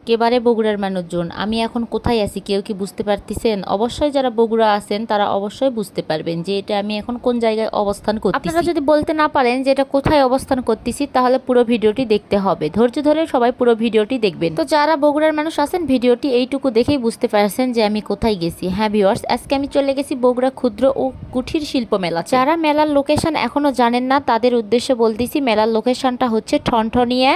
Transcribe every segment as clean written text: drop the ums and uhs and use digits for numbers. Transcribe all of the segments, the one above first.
একেবারে বগুড়ার মানুষজন। আমি এখন কোথায় আছি কেউ কি বুঝতে পারতেছেন? অবশ্যই যারা বগুড়া আছেন তারা অবশ্যই বুঝতে পারবেন যে এটা আমি এখন কোন জায়গায় অবস্থান করতেছি। আপনারা যদি বলতে না পারেন যে এটা কোথায় অবস্থান করতেছি তাহলে পুরো ভিডিওটি দেখতে হবে, ধৈর্য ধরে সবাই পুরো ভিডিওটি দেখবেন। তো যারা বগুড়ার মানুষ আছেন ভিডিওটি এইটুকু দেখেই বুঝতে পারছেন যে আমি কোথায় গেছি। হ্যাঁ ভিউয়ার্স, আজকে আমি চলে গেছি বগুড়া ক্ষুদ্র ও কুঠির শিল্প মেলা। যারা মেলার লোকেশন এখনো জানেন না তাদের উদ্দেশ্যে বলতেছি, মেলার লোকেশনটা হচ্ছে ঠনঠনিয়া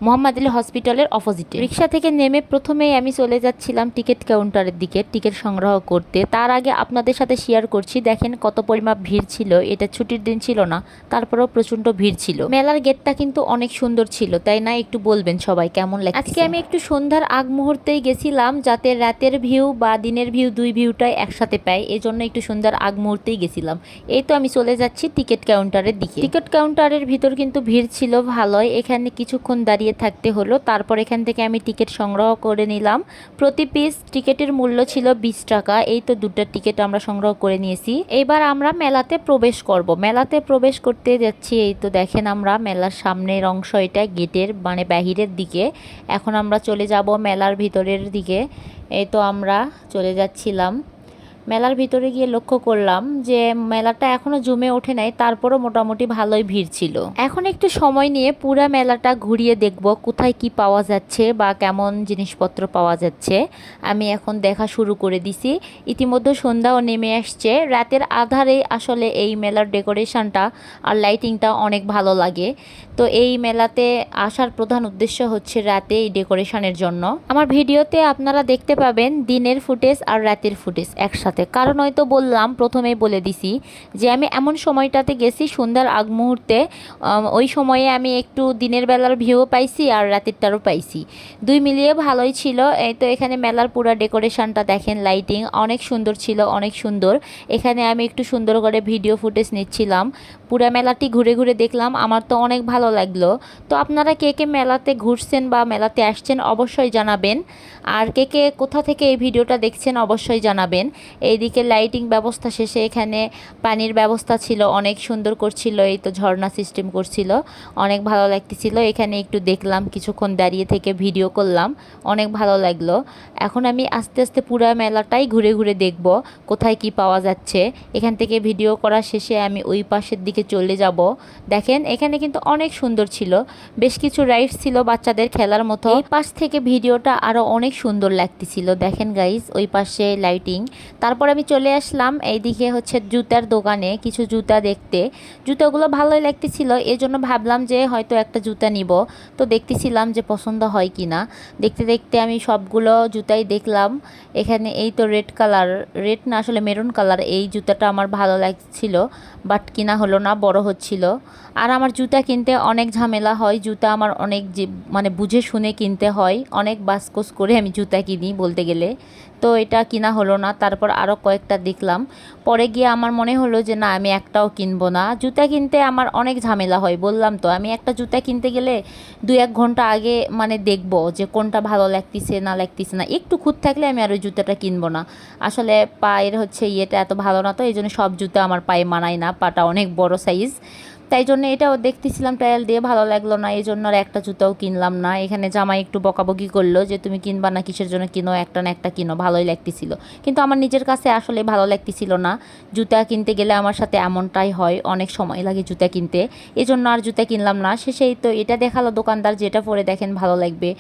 মোহাম্মদ আলী হসপিটালের অপোজিটে। রিক্সা থেকে নেমে প্রথমেই আমি চলে যাচ্ছিলাম টিকিট কাউন্টারের দিকে টিকিট সংগ্রহ করতে। তার আগে আপনাদের সাথে শেয়ার করছি, দেখেন কত পরিমাণ ভিড় ছিল। এটা ছুটির দিন ছিল না, তারপরেও প্রচন্ড ভিড় ছিল। মেলার গেটটা কিন্তু অনেক সুন্দর ছিল, তাই না? একটু বলবেন সবাই কেমন লাগে। আজকে আমি একটু সন্ধ্যার আগ মুহূর্তেই গেছিলাম যাতে রাতের ভিউ বা দিনের ভিউ দুই ভিউটাই একসাথে পাই, এই জন্য একটু সন্ধ্যার আগ মুহূর্তেই গেছিলাম। এই তো আমি চলে যাচ্ছি টিকিট কাউন্টারের দিকে। টিকিট কাউন্টারের ভিতর কিন্তু ভিড় ছিল ভালোই, এখানে কিছুক্ষণ দাঁড়িয়ে থাকতে হলো। তারপর এখান থেকে আমি টিকিট সংগ্রহ করে নিলাম। প্রতি পিস টিকিটের মূল্য ছিল 20 টাকা। এই তো দুটো টিকিট আমরা সংগ্রহ করে নিয়েছি। এবার আমরা মেলাতে প্রবেশ করব। মেলাতে প্রবেশ করতে যাচ্ছি। এই তো দেখেন আমরা মেলার সামনের অংশ, এটা গেটের মানে বাহিরের দিকে। এখন আমরা চলে যাব মেলার ভিতরের দিকে। এই তো আমরা চলে যাচ্ছিলাম। মেলার ভিতরে গিয়ে লক্ষ্য করলাম যে মেলাটা এখনো জমে ওঠে নাই, তারপরও মোটামুটি ভালোই ভিড় ছিল। এখন একটু সময় নিয়ে পুরা মেলাটা ঘুরিয়ে দেখব কোথায় কি পাওয়া যাচ্ছে বা কেমন জিনিসপত্র পাওয়া যাচ্ছে। আমি এখন দেখা শুরু করে দিছি। ইতিমধ্যে সন্ধ্যাও নেমে আসছে। রাতের আধারে আসলে এই মেলার ডেকোরেশনটা আর লাইটিংটা অনেক ভালো লাগে। তো এই মেলাতে আসার প্রধান উদ্দেশ্য হচ্ছে রাতে এই ডেকোরেশনের জন্য। আমার ভিডিওতে আপনারা দেখতে পাবেন দিনের ফুটেজ আর রাতের ফুটেজ একসাথে। কারণ হয়তো বললাম, প্রথমেই বলে দিছি যে আমি এমন সময়টাতে গেছি সন্ধ্যার আগ মুহূর্তে। ওই সময়ে আমি একটু দিনের বেলার ভিউ পাইছি আর রাতেরটারও পাইছি, দুই মিলিয়ে ভালোই ছিল। এই তো এখানে মেলার পুরো ডেকোরেশনটা দেখেন, লাইটিং অনেক সুন্দর ছিল, অনেক সুন্দর। এখানে আমি একটু সুন্দর করে ভিডিও ফুটেজ নিচ্ছিলাম। পুরা মেলাটি ঘুরে ঘুরে দেখলাম, আমার তো অনেক ভালো লাগলো। তো আপনারা কে কে মেলাতে ঘুরছেন বা মেলাতে আসছেন অবশ্যই জানাবেন। আর কে কে কোথা থেকে এই ভিডিওটা দেখছেন অবশ্যই জানাবেন। এইদিকে লাইটিং ব্যবস্থা শেষে এখানে পানির ব্যবস্থা ছিল, অনেক সুন্দর করছিল। এই তো ঝর্ণা সিস্টেম করছিল, অনেক ভালো লাগতেছিল। এখানে একটু দেখলাম, কিছুক্ষণ দাঁড়িয়ে থেকে ভিডিও করলাম, অনেক ভালো লাগলো। এখন আমি আস্তে আস্তে পুরা মেলাটাই ঘুরে ঘুরে দেখব কোথায় কি পাওয়া যাচ্ছে। এখান থেকে ভিডিও করা শেষে আমি ওই পাশের দিকে চলে যাব। দেখেন এখানে কিন্তু অনেক সুন্দর ছিল, বেশ কিছু রাইডস ছিল বাচ্চাদের খেলার মতো। এই পাশ থেকে ভিডিওটা আরও অনেক সুন্দর লাগতেছিল। দেখেন গাইস ওই পাশে লাইটিং। তারপর আমি চলে আসলাম এইদিকে হচ্ছে জুতার দোকানে, কিছু জুতা দেখতে। জুতাগুলো ভালোই লাগতেছিল, এই জন্য ভাবলাম যে হয়তো একটা জুতা নিব। তো দেখতেছিলাম যে পছন্দ হয় কি না। দেখতে দেখতে আমি সবগুলো জুতাই দেখলাম। এখানে এই তো রেড কালার, রেড না আসলে মেরুন কালার, এই জুতাটা আমার ভালো লাগছিল, বাট কিনা হলো না, বড় হচ্ছিল। আর আমার জুতা কিনতে অনেক ঝামেলা হয়, জুতা আমার অনেক মানে বুঝে শুনে কিনতে হয়, অনেক বাসকোস করে আমি জুতা কিনি বলতে গেলে। তো এটা কিনা হলো না। তারপর আরও কয়েকটা দেখলাম, পরে গিয়ে আমার মনে হলো যে না আমি একটাও কিনবো না। জুতা কিনতে আমার অনেক ঝামেলা হয়, বললাম তো। আমি একটা জুতা কিনতে গেলে 2-1 ঘন্টা আগে মানে দেখবো যে কোনটা ভালো লাগতেছে না লাগতেছে না, একটু খুঁত থাকলে আমি আর ওই জুতাটা কিনবো না। আসলে পায়ের হচ্ছে ইয়েটা এত ভালো না, তো এই জন্য সব জুতা আমার পায়ে মানায় না, পাটা অনেক বড় সাইজ। তাই জন্য এটাও দেখতেছিলাম ট্রায়াল দিয়ে, ভালো লাগলো না, এই জন্য আর একটা জুতাও কিনলাম না। এখানে জামাই একটু বকাবকি করলো যে তুমি কিনবা না, কিসের জন্য কিনো, একটা না একটা কিনো, ভালোই লাগতেছিল। কিন্তু আমার নিজের কাছে আসলে ভালো লাগতেছিল না। জুতা কিনতে গেলে আমার সাথে এমনটাই হয়, অনেক সময় লাগে জুতা কিনতে, এই জন্য আর জুতা কিনলাম না। শেষেই তো এটা দেখালো দোকানদার, যেটা পরে দেখেন ভালো লাগবে।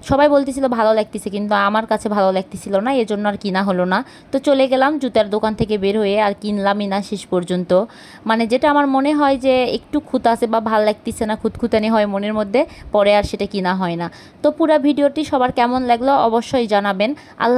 সবাই বলতেছিল ভালো লাগতেছে, কিন্তু আমার কাছে ভালো লাগতেছিল না, এই জন্য আর কিনা হলো না। তো চলে গেলাম জুতার দোকান থেকে বের হয়ে, আর কিনলামই না শেষ পর্যন্ত। মানে যেটা আমার মনে হয় যে একটু খুঁত আছে বা ভালো লাগতেছে না, খুঁতখুতানি হয় মনের মধ্যে, পরে আর সেটা কিনা হয় না। তো পুরো ভিডিওটি সবার কেমন লাগলো অবশ্যই জানাবেন। আল্লাহ।